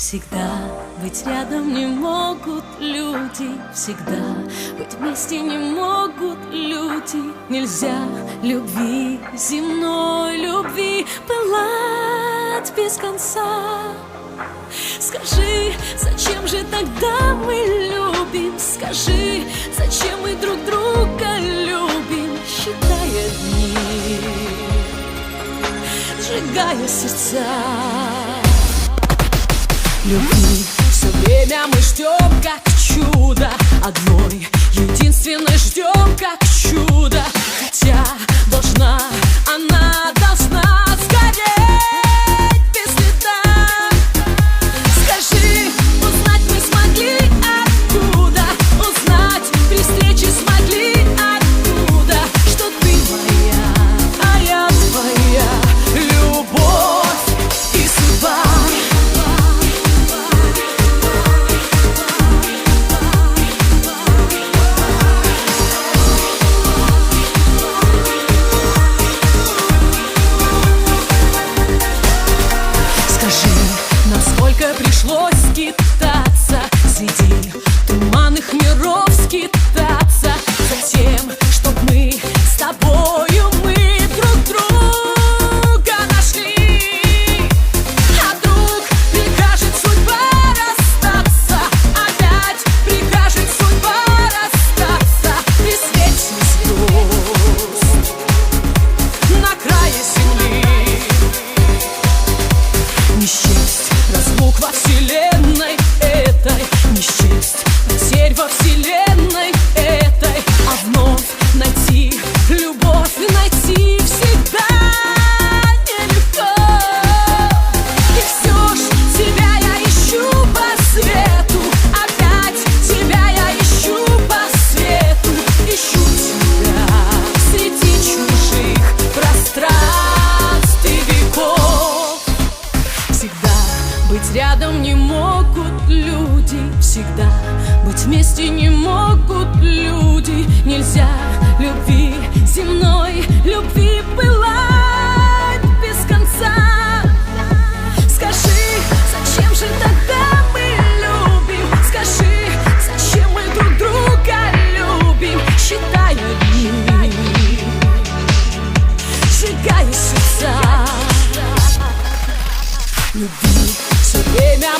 Всегда быть рядом не могут люди, всегда быть вместе не могут люди. Нельзя любви, земной любви, пылать без конца. Скажи, зачем же тогда мы любим? Скажи, зачем мы друг друга любим? Считая дни, сжигая сердца. Любви все время мы ждем, как чудо. Одной единственной ждем, как чудо. Хотя она должна сгореть без следа. Скажи, узнать мы смогли откуда? Узнать при встрече смогли откуда? Что ты моя, а я твоя, любовь и судьба. Насколько пришлось скитаться, среди туманных миров скитаться, за тем, чтоб мы с тобою друг друга нашли. А вдруг прикажет судьба расстаться, опять прикажет судьба расстаться при свете звезд на крае земли. Не счесть разлук во вселенной этой, не счесть потерь во вселенной этой, а вновь найти любовь, найти всегда нелегко. И все ж тебя я ищу по свету, опять тебя я ищу по свету. Ищу тебя среди чужих пространств и веков. Всегда быть рядом не могут люди, всегда быть вместе не могут люди. Нельзя любви, земной любви, пылать без конца. Скажи, зачем же тогда мы любим? Скажи, зачем мы друг друга любим? Считая дни, сжигая сердца. Любви все время